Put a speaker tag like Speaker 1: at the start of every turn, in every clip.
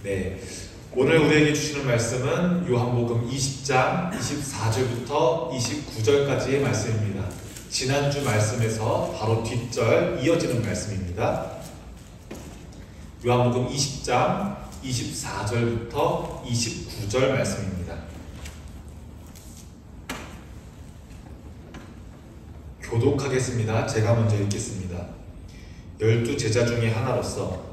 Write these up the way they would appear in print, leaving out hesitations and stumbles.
Speaker 1: 네, 오늘 우리에게 주시는 말씀은 요한복음 20장 24절부터 29절까지의 말씀입니다. 지난주 말씀에서 바로 뒷절 이어지는 말씀입니다. 요한복음 20장 24절부터 29절 말씀입니다. 교독하겠습니다. 제가 먼저 읽겠습니다. 12 제자 중에 하나로서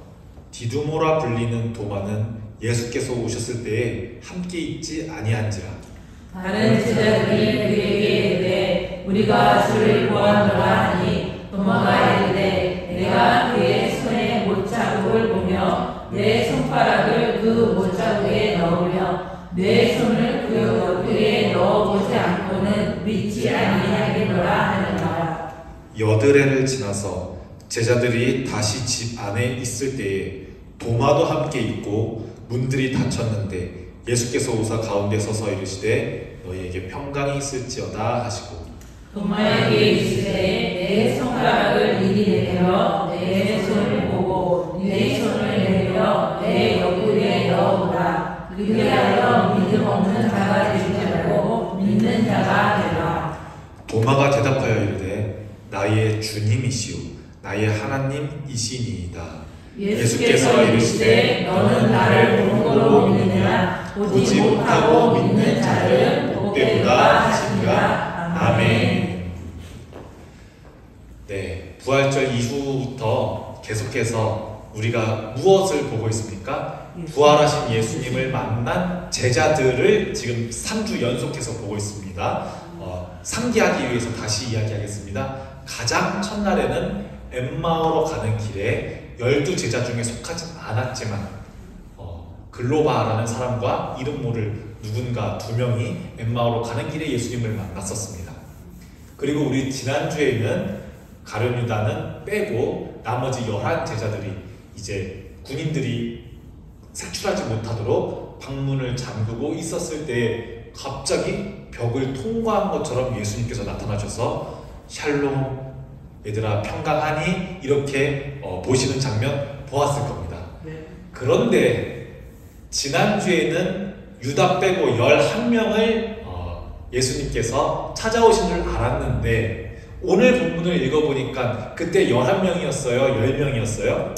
Speaker 1: 디두모라 불리는 도마는 예수께서 오셨을 때에 함께 있지 아니한지라.
Speaker 2: 다른 제자들이 그에게 이르되 우리가 주를 보았노라 하니 도마가 이르되 내가 그의 손에 못자국을 보며 내 손가락을 그 못자국에 넣으며 내 손을 그 옆구리에 넣어보지 않고는 믿지 아니하겠노라 하느니라.
Speaker 1: 여드레를 지나서 제자들이 다시 집 안에 있을 때에 도마도 함께 있고 문들이 닫혔는데 예수께서 오사 가운데 서서 이르시되 너희에게 평강이 있을지어다 하시고
Speaker 2: 도마에게 이르시되 내 손가락을 이리 내밀어 내 손을 보고 내 손을 내밀어 내 옆구리에 넣어보라. 그리하여 믿음 없는 자가 되지 말고 믿는 자가 되라.
Speaker 1: 도마가 대답하여 이르되 나의 주님이시오 나의 하나님이시니이다.
Speaker 2: 예수께서 이르시되 너는 나를 본고로 믿느냐 보지 못하고 믿는 자를 복되도다 하시니라. 아멘.
Speaker 1: 네, 부활절 이후부터 계속해서 우리가 무엇을 보고 있습니까? 부활하신 예수님을 만난 제자들을 지금 3주 연속해서 보고 있습니다. 상기하기 위해서 다시 이야기하겠습니다. 가장 첫날에는 엠마오로 가는 길에 12 제자 중에 속하지 않았지만 글로바라는 사람과 이름 모를 누군가 2명이 엠마오로 가는 길에 예수님을 만났었습니다. 그리고 우리 지난주에는 가룟 유다는 빼고 나머지 11 제자들이 이제 군인들이 색출하지 못하도록 방문을 잠그고 있었을 때 갑자기 벽을 통과한 것처럼 예수님께서 나타나셔서 샬롬 얘들아 평강하니 이렇게 보시는 장면 보았을 겁니다. 그런데 지난주에는 유다 빼고 11명을 예수님께서 찾아오신 줄 알았는데 오늘 본문을 읽어보니까 그때 11명이었어요? 10명이었어요?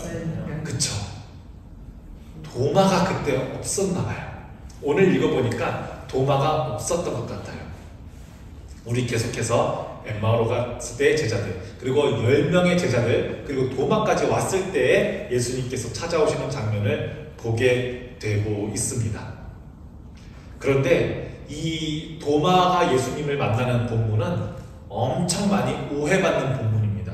Speaker 1: 그쵸? 도마가 그때 없었나봐요. 오늘 읽어보니까 도마가 없었던 것 같아요. 우리 계속해서 엠마오로 갔을 때 제자들 그리고 10명의 제자들 그리고 도마까지 왔을 때 예수님께서 찾아오시는 장면을 보게 되고 있습니다. 그런데 이 도마가 예수님을 만나는 본문은 엄청 많이 오해받는 본문입니다.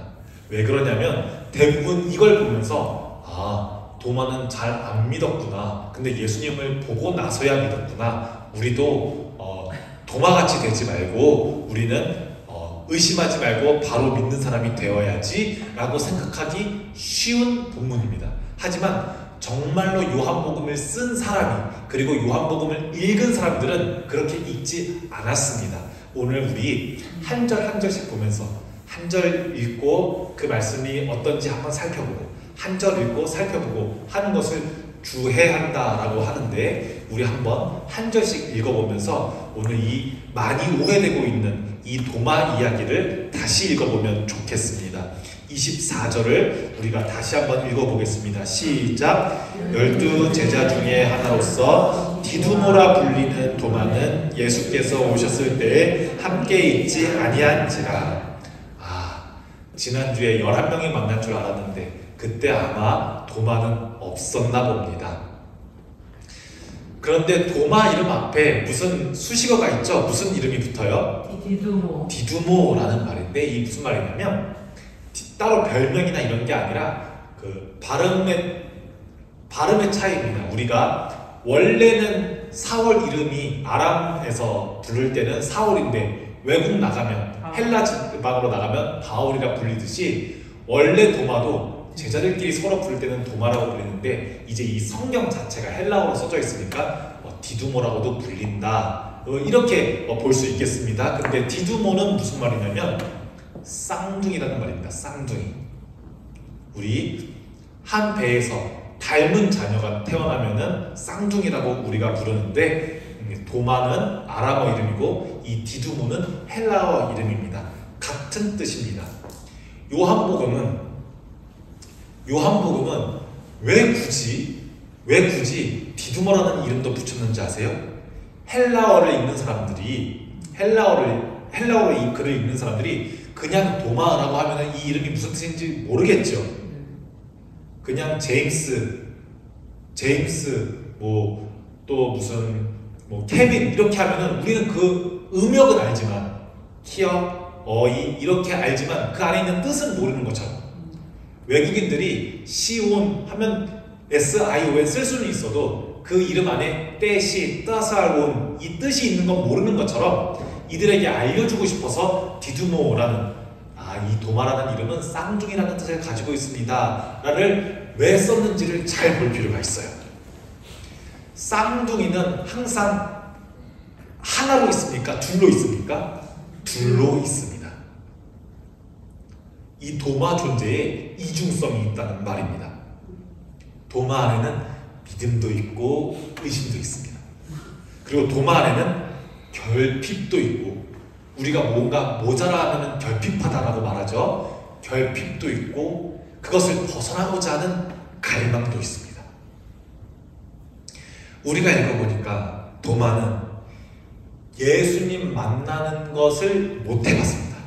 Speaker 1: 왜 그러냐면 대부분 이걸 보면서 도마는 잘 안 믿었구나. 근데 예수님을 보고 나서야 믿었구나. 우리도 도마같이 되지 말고 우리는 의심하지 말고 바로 믿는 사람이 되어야지 라고 생각하기 쉬운 본문입니다. 하지만 정말로 요한복음을 쓴 사람이 그리고 요한복음을 읽은 사람들은 그렇게 읽지 않았습니다. 오늘 우리 한 절 한 절씩 보면서 한 절 읽고 그 말씀이 어떤지 한번 살펴보고 한 절 읽고 살펴보고 하는 것을 주해한다라고 하는데 우리 한번 한 절씩 읽어보면서 오늘 이 많이 오해되고 있는 이 도마 이야기를 다시 읽어보면 좋겠습니다. 24절을 우리가 다시 한번 읽어보겠습니다. 시작! 12 제자 중에 하나로서 디두모라 불리는 도마는 예수께서 오셨을 때에 함께 있지 아니한지라. 지난주에 11명이 만날 줄 알았는데 그때 아마 도마는 없었나 봅니다. 그런데 도마 이름 앞에 무슨 수식어가 있죠? 무슨 이름이 붙어요? 디두모라는 말인데 이 무슨 말이냐면 따로 별명이나 이런 게 아니라 그 발음의 차이입니다. 우리가 원래는 사월 이름이 아람에서 부를 때는 사월인데 외국 나가면 헬라 지방으로 나가면 바울이라 불리듯이 원래 도마도 제자들끼리 서로 부를 때는 도마라고 불리는데 이제 이 성경 자체가 헬라어로 써져 있으니까 디두모라고도 불린다 이렇게 볼 수 있겠습니다. 근데 디두모는 무슨 말이냐면 쌍둥이라는 말입니다. 쌍둥이. 우리 한 배에서 닮은 자녀가 태어나면은 쌍둥이라고 우리가 부르는데 도마는 아람어 이름이고 이 디두모는 헬라어 이름입니다. 같은 뜻입니다. 요한복음은 왜 굳이 디두모라는 이름도 붙였는지 아세요? 헬라어를 읽는 사람들이 헬라어로 이 글을 읽는 사람들이 그냥 도마라고 하면은 이 이름이 무슨 뜻인지 모르겠죠. 그냥 제임스 또 무슨 케빈 이렇게 하면은 우리는 그 음역은 알지만 키역, 어이 이렇게 알지만 그 안에 있는 뜻은 모르는 것처럼 외국인들이 시온 하면 SION 쓸 수는 있어도 그 이름 안에 떼시, 따살온 이 뜻이 있는 건 모르는 것처럼 이들에게 알려주고 싶어서 디두모라는 이 도마라는 이름은 쌍둥이라는 뜻을 가지고 있습니다 라를 왜 썼는지를 잘 볼 필요가 있어요. 쌍둥이는 항상 하나로 있습니까? 둘로 있습니까? 둘로 있습니다. 이 도마 존재에 이중성이 있다는 말입니다. 도마 안에는 믿음도 있고 의심도 있습니다. 그리고 도마 안에는 결핍도 있고 우리가 뭔가 모자라면 결핍하다라고 말하죠. 결핍도 있고 그것을 벗어나고자 하는 갈망도 있습니다. 우리가 읽어보니까 도마는 예수님 만나는 것을 못 해봤습니다.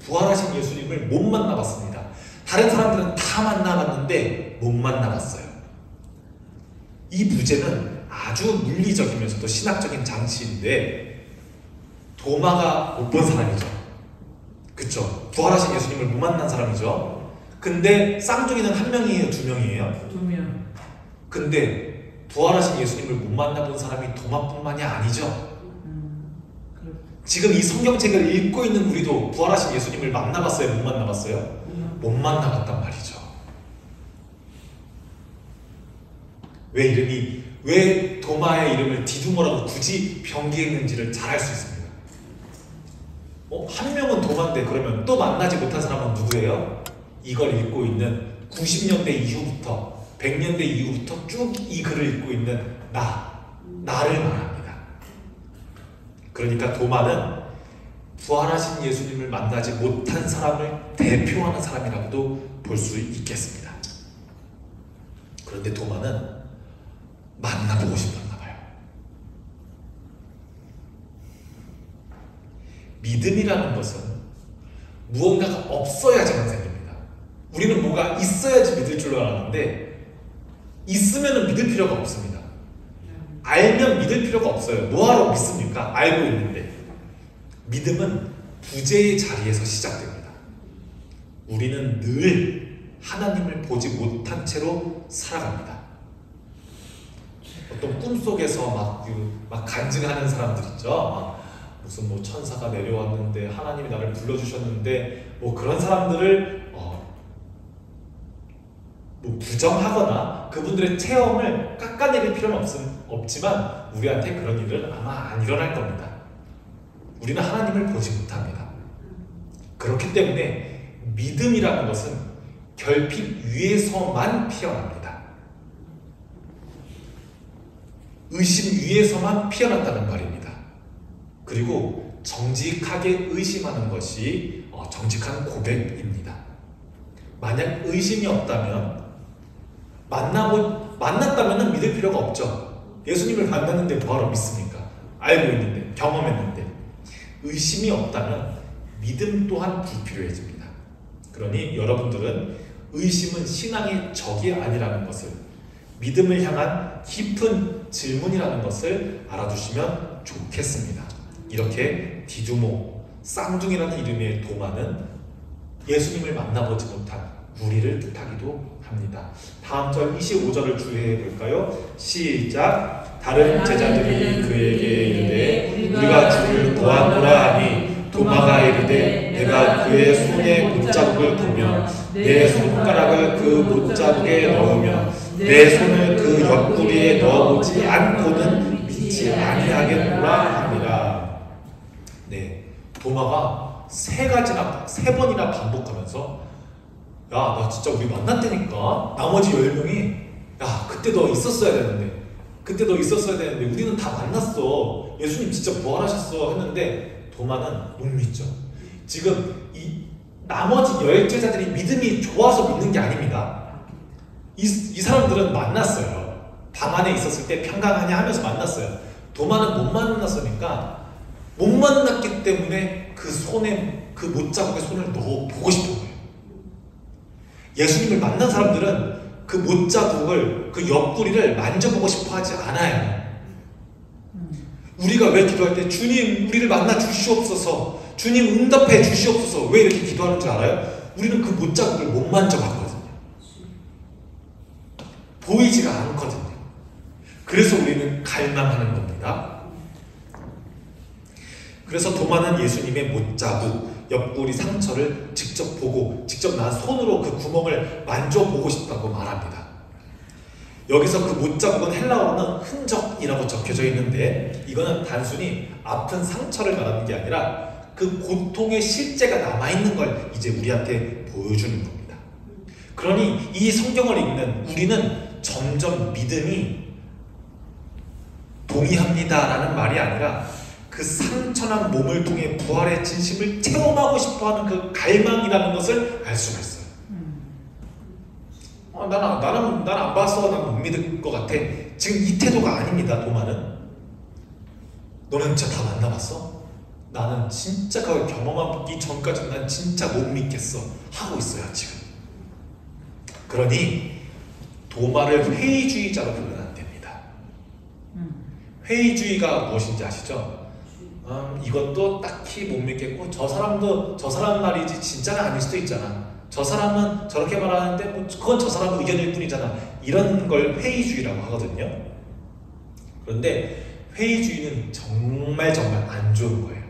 Speaker 1: 부활하신 예수님을 못 만나봤습니다. 다른 사람들은 다 만나봤는데 못 만나봤어요. 이 부제는 아주 물리적이면서도 신학적인 장치인데 도마가 못 본 사람이죠. 그쵸? 부활하신 예수님을 못 만난 사람이죠. 근데 쌍둥이는 한 명이에요? 두 명이에요?
Speaker 2: 두 명.
Speaker 1: 근데 부활하신 예수님을 못 만나본 사람이 도마뿐만이 아니죠. 지금 이 성경책을 읽고 있는 우리도 부활하신 예수님을 만나봤어요? 못 만나봤어요? 못 만나봤단 말이죠. 왜 도마의 이름을 디두모라고 굳이 변기했는지를 잘 알 수 있습니다. 한 명은 도마인데 그러면 또 만나지 못한 사람은 누구예요? 이걸 읽고 있는 90년대 이후부터 100년대 이후부터 쭉 이 글을 읽고 있는 나를 말합니다. 그러니까 도마는 부활하신 예수님을 만나지 못한 사람을 대표하는 사람이라고도 볼 수 있겠습니다. 그런데 도마는 만나보고 싶었나 봐요. 믿음이라는 것은 무언가가 없어야지만 생깁니다. 우리는 뭐가 있어야지 믿을 줄 알았는데 있으면 믿을 필요가 없습니다. 알면 믿을 필요가 없어요. 뭐하러 믿습니까? 알고 있는데. 믿음은 부재의 자리에서 시작됩니다. 우리는 늘 하나님을 보지 못한 채로 살아갑니다. 어떤 꿈속에서 막 간증하는 사람들 있죠. 무슨 천사가 내려왔는데 하나님이 나를 불러주셨는데 그런 사람들을 부정하거나 그분들의 체험을 깎아내릴 필요는 없지만 우리한테 그런 일은 아마 안 일어날 겁니다. 우리는 하나님을 보지 못합니다. 그렇기 때문에 믿음이라는 것은 결핍 위에서만 피어납니다. 의심 위에서만 피어난다는 말입니다. 그리고 정직하게 의심하는 것이 정직한 고백입니다. 만약 의심이 없다면 만났다면 믿을 필요가 없죠. 예수님을 만났는데 뭐하러 믿습니까? 알고 있는데, 경험했는데. 의심이 없다면 믿음 또한 불필요해집니다. 그러니 여러분들은 의심은 신앙의 적이 아니라는 것을, 믿음을 향한 깊은 질문이라는 것을 알아두시면 좋겠습니다. 이렇게 디두모, 쌍둥이라는 이름의 도마는 예수님을 만나보지 못한 우리를 뜻하기도 합니다. 다음 절 25절을 주의해 볼까요? 시작. 다른 제자들이 그에게 이르되 우리가 주를 보았노라 하니 도마가 이르되 내가 그의 손에 못자국을 보며 내 손가락을 그 못자국에 넣으며 내 손을 그 옆구리에 넣어보지 않고는 믿지 아니하겠노라 합니다. 네, 도마가 세 번이나 반복하면서 야, 나 진짜 우리 만났다니까. 나머지 10명이 야, 그때 너 있었어야 되는데, 그때 너 있었어야 되는데 우리는 다 만났어. 예수님 진짜 부활하셨어 했는데 도마는 못 믿죠. 지금 이 나머지 10제자들이 믿음이 좋아서 믿는 게 아닙니다. 이 사람들은 만났어요. 방 안에 있었을 때 평강하냐 하면서 만났어요. 도마는 못 만났으니까, 못 만났기 때문에 그 손에, 그 못자국에 손을 넣어 보고 싶은 거예요. 예수님을 만난 사람들은 그 못자국을, 그 옆구리를 만져보고 싶어 하지 않아요. 우리가 왜 기도할 때 주님 우리를 만나 주시옵소서, 주님 응답해 주시옵소서, 왜 이렇게 기도하는 줄 알아요? 우리는 그 못자국을 못 만져봤거든요. 보이지가 않거든요. 그래서 우리는 갈망하는 겁니다. 그래서 도마는 예수님의 못자국, 옆구리 상처를 직접 보고, 직접 난 손으로 그 구멍을 만져보고 싶다고 말합니다. 여기서 그 못자국은 헬라어로는 흔적이라고 적혀져 있는데, 이거는 단순히 아픈 상처를 말하는 게 아니라 그 고통의 실제가 남아있는 걸 이제 우리한테 보여주는 겁니다. 그러니 이 성경을 읽는 우리는 점점 믿음이 동의합니다라는 말이 아니라 그 상처난 몸을 통해 부활의 진심을 체험하고 싶어하는 그 갈망이라는 것을 알 수가 있어요. 나는 안 봤어. 난 못 믿을 것 같아. 지금 이 태도가 아닙니다. 도마는. 너는 진짜 다 만나봤어? 나는 진짜 그걸 경험하기 전까지 난 진짜 못 믿겠어 하고 있어요 지금. 그러니 도마를 회의주의자로 보면 안 됩니다. 회의주의가 무엇인지 아시죠? 이것도 딱히 못 믿겠고, 저 사람 말이지 진짜는 아닐 수도 있잖아. 저 사람은 저렇게 말하는데 뭐 그건 저 사람 의견일 뿐이잖아. 이런 걸 회의주의라고 하거든요. 그런데 회의주의는 정말 안 좋은 거예요.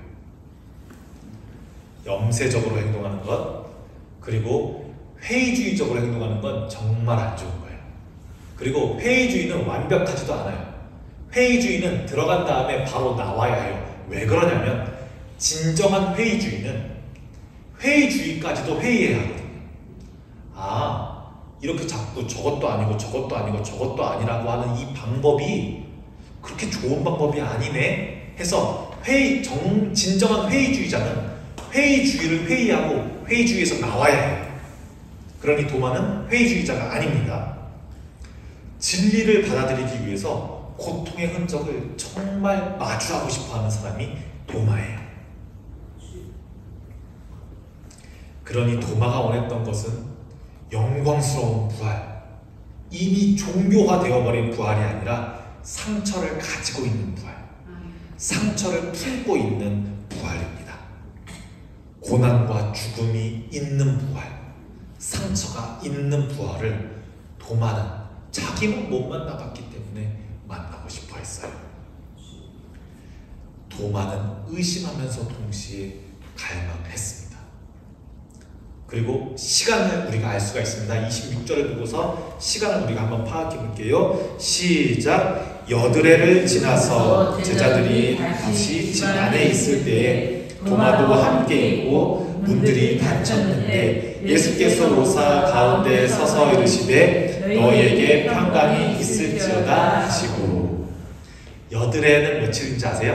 Speaker 1: 염세적으로 행동하는 것, 그리고 회의주의적으로 행동하는 건 정말 안 좋은 거예요. 그리고 회의주의는 완벽하지도 않아요. 회의주의는 들어간 다음에 바로 나와야 해요. 왜 그러냐면 진정한 회의주의는 회의주의까지도 회의해야 하거든요. 이렇게 자꾸 저것도 아니고 저것도 아니고 저것도 아니라고 하는 이 방법이 그렇게 좋은 방법이 아니네 해서 진정한 회의주의자는 회의주의를 회의하고 회의주의에서 나와야 해요. 그러니 도마는 회의주의자가 아닙니다. 진리를 받아들이기 위해서 고통의 흔적을 정말 마주하고 싶어하는 사람이 도마예요. 그러니 도마가 원했던 것은 영광스러운 부활, 이미 종교화되어버린 부활이 아니라 상처를 가지고 있는 부활, 상처를 품고 있는 부활입니다. 고난과 죽음이 있는 부활, 상처가 있는 부활을 도마는 자기는 못 만나봤기 때문에 만나고 싶어 했어요. 도마는 의심하면서 동시에 갈망했습니다. 그리고 시간을 우리가 알 수가 있습니다. 26절을 보고서 시간을 우리가 한번 파악해 볼게요. 시작. 여드레를 지나서 제자들이 다시 집 안에 있을 때에 도마도 함께 있고 문들이 닫혔는데 예수께서 오사 가운데 서서 이르시되 너희에게 평강이 있을지어다 하시고. 여드레는 며칠인지 아세요?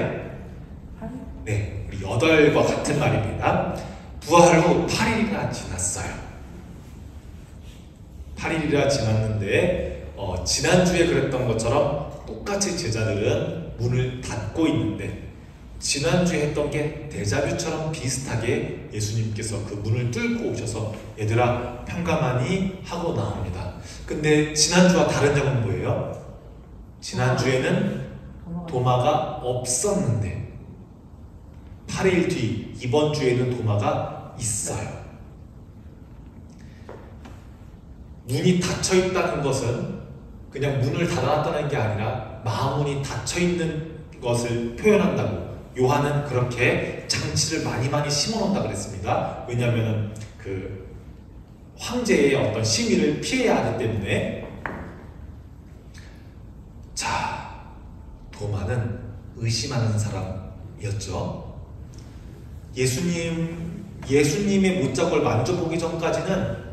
Speaker 1: 네, 우리 8과 같은 말입니다. 부활 후 8일이나 지났어요. 8일이나 지났는데 지난주에 그랬던 것처럼 똑같이 제자들은 문을 닫고 있는데, 지난주에 했던 게 데자뷰처럼 비슷하게 예수님께서 그 문을 뚫고 오셔서 얘들아 평강하니 하고 나옵니다. 근데 지난주와 다른 점은 뭐예요? 지난주에는 도마가 없었는데 8일 뒤 이번 주에는 도마가 있어요. 문이 닫혀 있다는 것은 그냥 문을 닫아놨다는 게 아니라 마문이 닫혀 있는 것을 표현한다고 요한은 그렇게 장치를 많이 심어놓는다 그랬습니다. 왜냐하면 그 황제의 어떤 심의를 피해야 하기 때문에. 자, 도마는 의심하는 사람이었죠. 예수님의 못자국을 만져보기 전까지는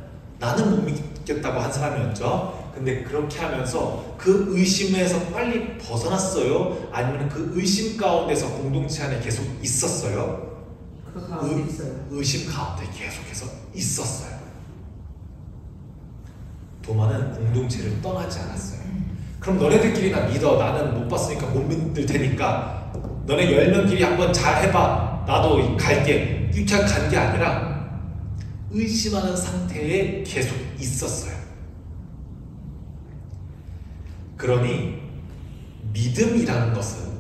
Speaker 1: 나는 못 믿겠다고 한 사람이었죠. 근데 그렇게 하면서 그 의심에서 빨리 벗어났어요? 아니면 그 의심 가운데서 공동체 안에 계속 있었어요?
Speaker 2: 그 가운데 있어요.
Speaker 1: 의심 가운데 계속해서 있었어요. 도마는 공동체를 떠나지 않았어요. 그럼 너네들끼리 나 믿어. 나는 못 봤으니까 못 믿을 테니까 너네 10명끼리 한번 잘 해봐. 나도 갈게. 이렇게 간 게 아니라 의심하는 상태에 계속 있었어요. 그러니 믿음이라는 것은,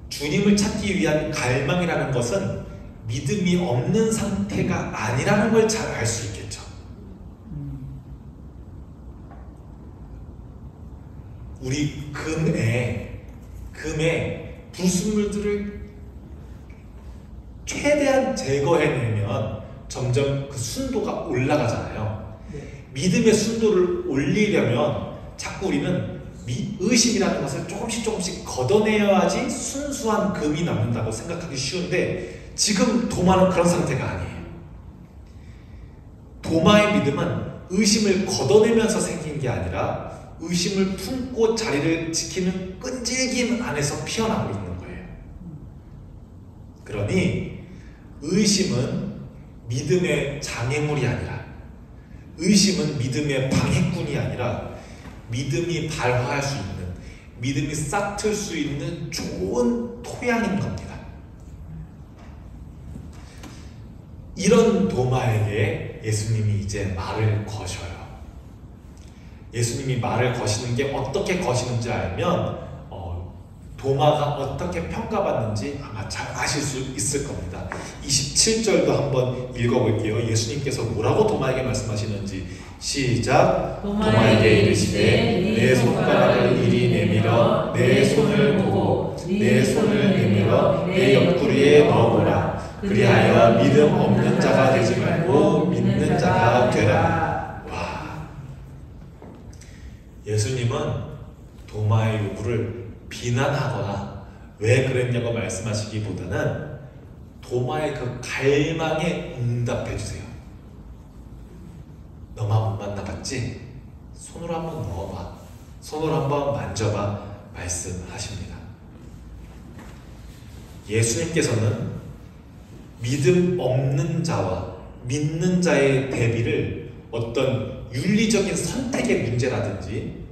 Speaker 1: 주님을 찾기 위한 갈망이라는 것은 믿음이 없는 상태가 아니라는 걸 잘 알 수 있겠죠. 우리 금에 불순물들을 최대한 제거해내면 점점 그 순도가 올라가잖아요.
Speaker 2: 네.
Speaker 1: 믿음의 순도를 올리려면 자꾸 우리는 의심이라는 것을 조금씩 걷어내야지 순수한 금이 남는다고 생각하기 쉬운데, 지금 도마는 그런 상태가 아니에요. 도마의 믿음은 의심을 걷어내면서 생긴 게 아니라 의심을 품고 자리를 지키는 끈질김 안에서 피어나고 있는 거예요. 그러니 의심은 믿음의 장애물이 아니라, 의심은 믿음의 방해꾼이 아니라 믿음이 발화할 수 있는, 믿음이 싹틀 수 있는 좋은 토양인 겁니다. 이런 도마에게 예수님이 이제 말을 거셔요. 예수님이 말을 거시는 게 어떻게 거시는지 알면 도마가 어떻게 평가받는지 아마 잘 아실 수 있을 겁니다. 27절도 한번 읽어볼게요. 예수님께서 뭐라고 도마에게 말씀하시는지. 시작. 도마에게 이르시되 내 손가락을 이리 내밀어 내 손을 보고 내 손을 내밀어 내 옆구리에 넣어보라. 그리하여 믿음 없는 자가 되지 말고 믿는 자가 되라. 와, 예수님은 도마의 요구를 비난하거나 왜 그랬냐고 말씀하시기보다는 도마의 그 갈망에 응답해 주세요. 너만 못 만나봤지? 손으로 한번 넣어봐. 손으로 한번 만져봐. 말씀하십니다. 예수님께서는 믿음 없는 자와 믿는 자의 대비를 어떤 윤리적인 선택의 문제라든지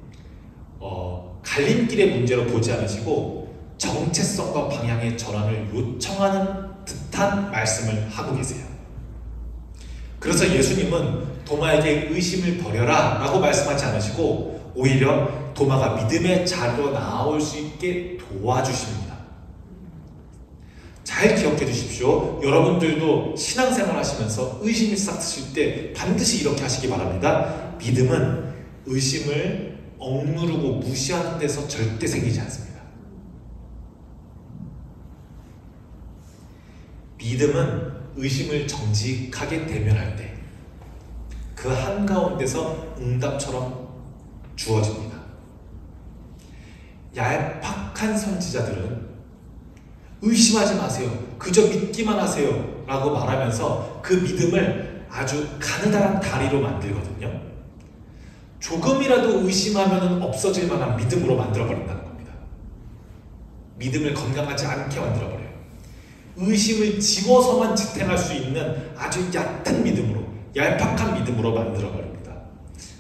Speaker 1: 갈림길의 문제로 보지 않으시고 정체성과 방향의 전환을 요청하는 듯한 말씀을 하고 계세요. 그래서 예수님은 도마에게 의심을 버려라 라고 말씀하지 않으시고 오히려 도마가 믿음의 자리로 나올 수 있게 도와주십니다. 잘 기억해 주십시오. 여러분들도 신앙생활 하시면서 의심이 싹 드실 때 반드시 이렇게 하시기 바랍니다. 믿음은 의심을 억누르고 무시하는 데서 절대 생기지 않습니다. 믿음은 의심을 정직하게 대면할 때 그 한가운데서 응답처럼 주어집니다. 얄팍한 선지자들은 의심하지 마세요. 그저 믿기만 하세요. 라고 말하면서 그 믿음을 아주 가느다란 다리로 만들거든요. 조금이라도 의심하면 없어질 만한 믿음으로 만들어버린다는 겁니다. 믿음을 건강하지 않게 만들어버려요. 의심을 집어서만 지탱할 수 있는 아주 얕은 믿음으로, 얄팍한 믿음으로 만들어버립니다.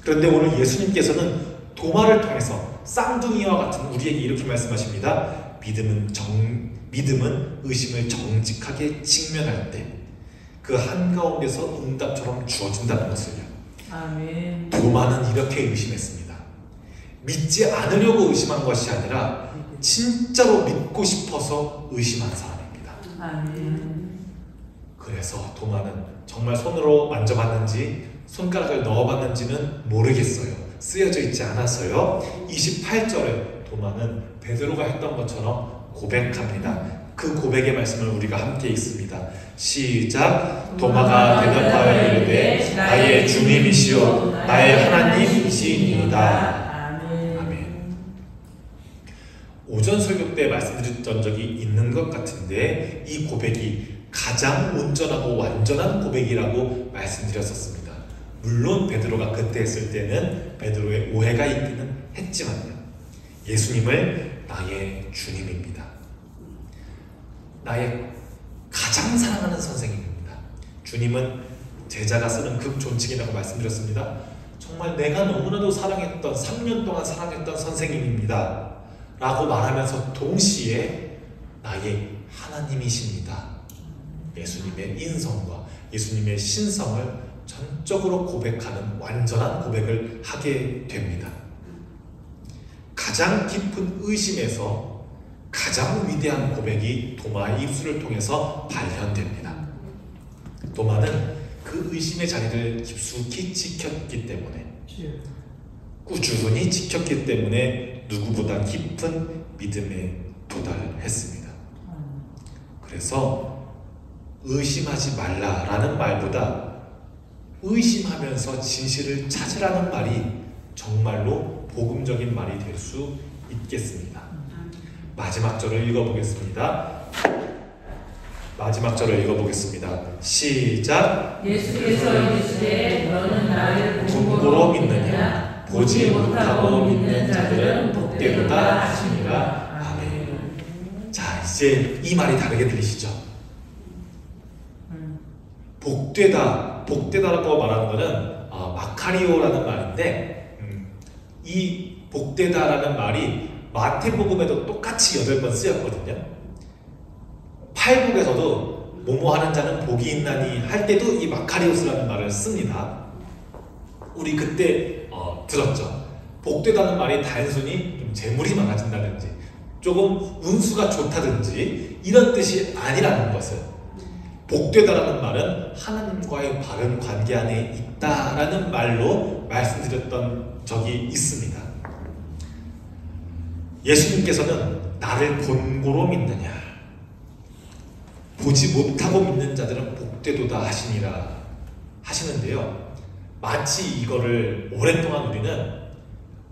Speaker 1: 그런데 오늘 예수님께서는 도마를 통해서 쌍둥이와 같은 우리에게 이렇게 말씀하십니다. 믿음은 의심을 정직하게 직면할 때 그 한가운데서 응답처럼 주어진다는 것을요.
Speaker 2: 아멘.
Speaker 1: 도마는 이렇게 의심했습니다. 믿지 않으려고 의심한 것이 아니라 진짜로 믿고 싶어서 의심한 사람입니다.
Speaker 2: 아멘.
Speaker 1: 그래서 도마는 정말 손으로 만져봤는지 손가락을 넣어봤는지는 모르겠어요. 쓰여져 있지 않았어요. 28절에 도마는 베드로가 했던 것처럼 고백합니다. 그 고백의 말씀을 우리가 함께 읽습니다. 시작. 도마가 대답하여 이르되 나의 주님이시요 나의 하나님이시니이다. 아멘. 오전 설교 때 말씀드렸던 적이 있는 것 같은데 이 고백이 가장 온전하고 완전한 고백이라고 말씀드렸었습니다. 물론 베드로가 그때 했을 때는 베드로의 오해가 있기는 했지만요. 예수님을 나의 주님입니다. 나의 가장 사랑하는 선생님입니다. 주님은 제자가 쓰는 극존칭이라고 말씀드렸습니다. 정말 내가 너무나도 사랑했던 3년 동안 사랑했던 선생님입니다 라고 말하면서 동시에 나의 하나님이십니다. 예수님의 인성과 예수님의 신성을 전적으로 고백하는 완전한 고백을 하게 됩니다. 가장 깊은 의심에서 가장 위대한 고백이 도마의 입술을 통해서 발현됩니다. 도마는 그 의심의 자리를 깊숙이 지켰기 때문에, 꾸준히 지켰기 때문에 누구보다 깊은 믿음에 도달했습니다. 그래서 의심하지 말라라는 말보다 의심하면서 진실을 찾으라는 말이 정말로 복음적인 말이 될 수 있겠습니다. 마지막 절을 읽어보겠습니다. 마지막 절을 읽어보겠습니다. 시작.
Speaker 2: 예수께서 이르시되 너는 나를
Speaker 1: 본고로 믿느냐 보지 못하고 믿는 자들은 복되도다 하시니라. 아멘. 자, 이제 이 말이 다르게 들리시죠? 복되다라고 말하는 것은 마카리오라는 말인데, 이 복되다라는 말이 마태복음에도 똑같이 8번 쓰였거든요. 팔복에서도 뭐뭐 하는 자는 복이 있나니 할 때도 이 마카리오스라는 말을 씁니다. 우리 그때 들었죠. 복되다는 말이 단순히 좀 재물이 많아진다든지 조금 운수가 좋다든지 이런 뜻이 아니라는 것을, 복되다라는 말은 하나님과의 바른 관계 안에 있다라는 말로 말씀드렸던 적이 있습니다. 예수님께서는 나를 본고로 믿느냐 보지 못하고 믿는 자들은 복되도다 하시니라 하시는데요. 마치 이거를 오랫동안 우리는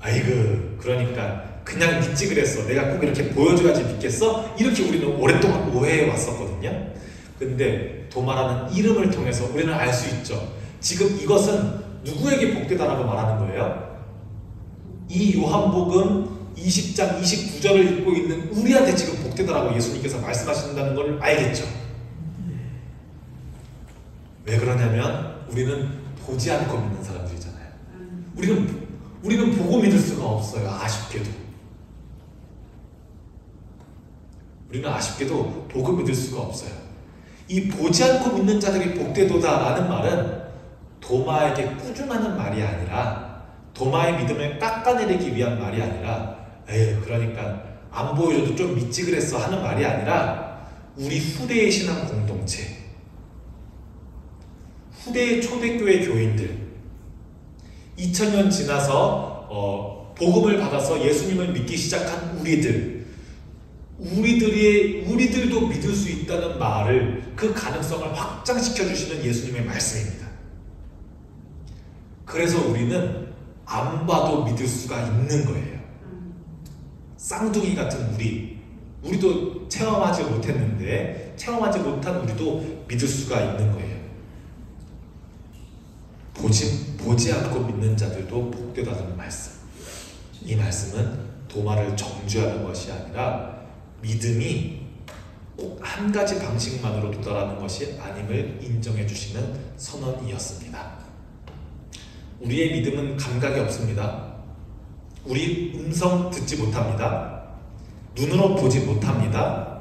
Speaker 1: 아이고 그러니까 그냥 믿지 그랬어, 내가 꼭 이렇게 보여줘야지 믿겠어, 이렇게 우리는 오랫동안 오해해 왔었거든요. 근데 도마라는 이름을 통해서 우리는 알 수 있죠. 지금 이것은 누구에게 복되다라고 말하는 거예요? 이 요한복음 20장 29절을 읽고 있는 우리한테 지금 복되다라고 예수님께서 말씀하신다는 걸 알겠죠. 왜 그러냐면 우리는 보지 않고 믿는 사람들이잖아요. 우리는 보고 믿을 수가 없어요. 아쉽게도 우리는 아쉽게도 보고 믿을 수가 없어요. 이 보지 않고 믿는 자들이 복되도다라는 말은 도마에게 꾸중하는 말이 아니라, 도마의 믿음을 깎아내리기 위한 말이 아니라, 에휴 그러니까 안 보여줘도 좀 믿지 그랬어 하는 말이 아니라, 우리 후대의 신앙 공동체, 후대의 초대교회 교인들, 2000년 지나서 복음을 받아서 예수님을 믿기 시작한 우리들도 믿을 수 있다는 말을, 그 가능성을 확장시켜 주시는 예수님의 말씀입니다. 그래서 우리는 안 봐도 믿을 수가 있는 거예요. 쌍둥이 같은 우리도 체험하지 못했는데, 체험하지 못한 우리도 믿을 수가 있는 거예요. 보지 않고 믿는 자들도 복되다는 말씀. 이 말씀은 도마를 정죄하는 것이 아니라 믿음이 꼭 한 가지 방식만으로 도달하는 것이 아님을 인정해 주시는 선언이었습니다. 우리의 믿음은 감각이 없습니다. 우리 음성 듣지 못합니다. 눈으로 보지 못합니다.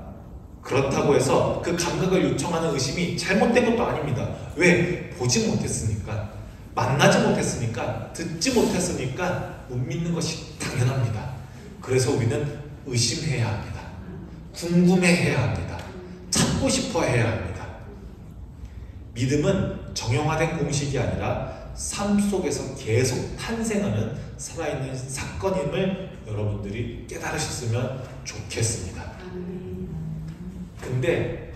Speaker 1: 그렇다고 해서 그 감각을 요청하는 의심이 잘못된 것도 아닙니다. 왜? 보지 못했으니까, 만나지 못했으니까, 듣지 못했으니까 못 믿는 것이 당연합니다. 그래서 우리는 의심해야 합니다. 궁금해해야 합니다. 찾고 싶어 해야 합니다. 믿음은 정형화된 공식이 아니라 삶 속에서 계속 탄생하는 살아있는 사건임을 여러분들이 깨달으셨으면 좋겠습니다. 근데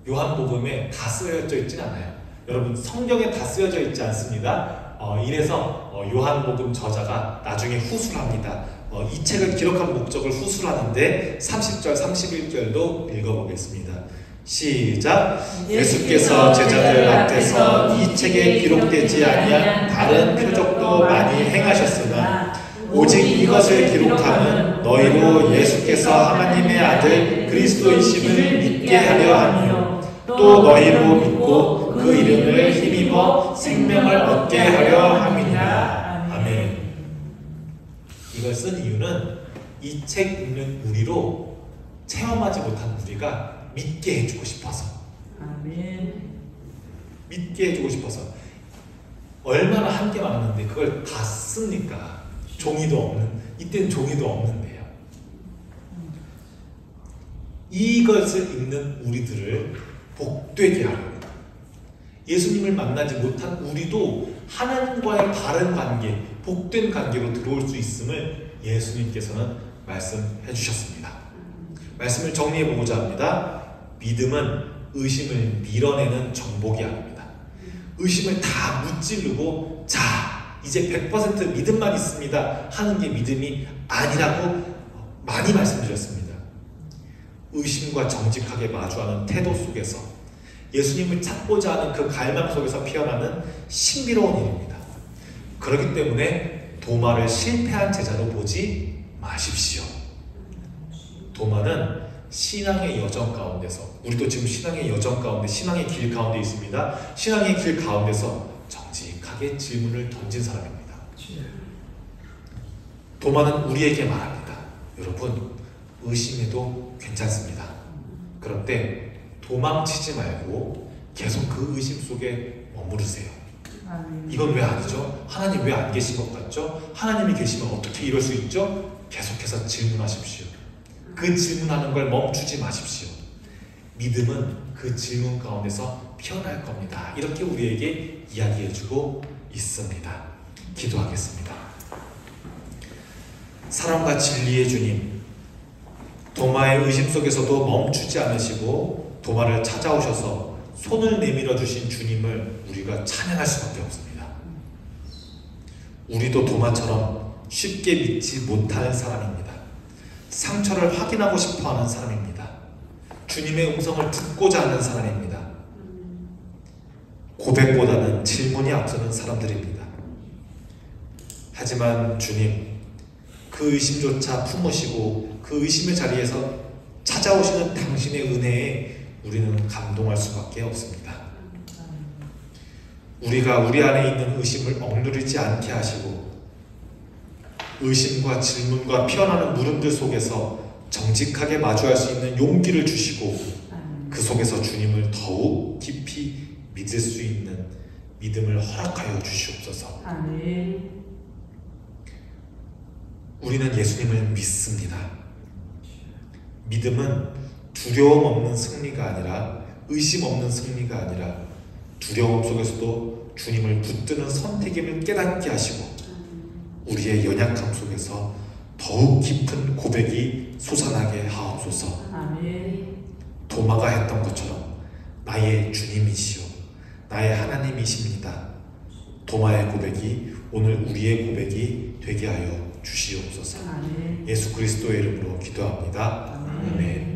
Speaker 1: 요한복음에 다 쓰여져 있지는 않아요. 여러분, 성경에 다 쓰여져 있지 않습니다. 이래서 요한복음 저자가 나중에 후술합니다. 이 책을 기록한 목적을 후술하는데 30절, 31절도 읽어보겠습니다. 시작. 예수께서 제자들 앞에서 이 책에 기록되지 아니한 다른 표적도 많이 행하셨으나 오직 이것을 기록함은 너희로 예수께서 하나님의 아들 그리스도이심을 믿게 하려 함이요 또 너희로 믿고 그 이름을 힘입어 생명을 얻게 하려 함이니라. 아멘. 이걸 쓴 이유는 이 책 읽는 우리로 체험하지 못한 우리가 믿게 해주고 싶어서.
Speaker 2: 아멘.
Speaker 1: 믿게 해주고 싶어서. 얼마나 한계 많았는데 그걸 다 씁니까? 종이도 없는, 이때는 종이도 없는데요. 이것을 읽는 우리들을 복되게 하려고, 예수님을 만나지 못한 우리도 하나님과의 바른 관계, 복된 관계로 들어올 수 있음을 예수님께서는 말씀해 주셨습니다. 말씀을 정리해 보고자 합니다. 믿음은 의심을 밀어내는 정복이 아닙니다. 의심을 다 무찌르고 자, 이제 100% 믿음만 있습니다 하는 게 믿음이 아니라고 많이 말씀드렸습니다. 의심과 정직하게 마주하는 태도 속에서 예수님을 찾고자 하는 그 갈망 속에서 피어나는 신비로운 일입니다. 그렇기 때문에 도마를 실패한 제자로 보지 마십시오. 도마는 신앙의 여정 가운데서, 우리도 지금 신앙의 여정 가운데, 신앙의 길 가운데 있습니다. 신앙의 길 가운데서 정직하게 질문을 던진 사람입니다. 도마는 우리에게 말합니다. 여러분, 의심해도 괜찮습니다. 그런데 도망치지 말고 계속 그 의심 속에 머무르세요. 이건 왜 아니죠? 하나님 왜 안 계신 것 같죠? 하나님이 계시면 어떻게 이럴 수 있죠? 계속해서 질문하십시오. 그 질문하는 걸 멈추지 마십시오. 믿음은 그 질문 가운데서 피어날 겁니다. 이렇게 우리에게 이야기해주고 있습니다. 기도하겠습니다. 사랑과 진리의 주님, 도마의 의심 속에서도 멈추지 않으시고 도마를 찾아오셔서 손을 내밀어 주신 주님을 우리가 찬양할 수밖에 없습니다. 우리도 도마처럼 쉽게 믿지 못하는 사람입니다. 상처를 확인하고 싶어하는 사람입니다. 주님의 음성을 듣고자 하는 사람입니다. 고백보다는 질문이 앞서는 사람들입니다. 하지만 주님, 그 의심조차 품으시고 그 의심의 자리에서 찾아오시는 당신의 은혜에 우리는 감동할 수밖에 없습니다. 우리가 우리 안에 있는 의심을 억누르지 않게 하시고 의심과 질문과 피어나는 물음들 속에서 정직하게 마주할 수 있는 용기를 주시고 그 속에서 주님을 더욱 깊이 믿을 수 있는 믿음을 허락하여 주시옵소서.
Speaker 2: 아멘.
Speaker 1: 우리는 예수님을 믿습니다. 믿음은 두려움 없는 승리가 아니라 의심 없는 승리가 아니라 두려움 속에서도 주님을 붙드는 선택임을 깨닫게 하시고 우리의 연약함 속에서 더욱 깊은 고백이 솟아나게 하옵소서.
Speaker 2: 아멘.
Speaker 1: 도마가 했던 것처럼 나의 주님이시오, 나의 하나님이십니다. 도마의 고백이 오늘 우리의 고백이 되게 하여 주시옵소서.
Speaker 2: 아멘.
Speaker 1: 예수 그리스도의 이름으로 기도합니다. 아멘.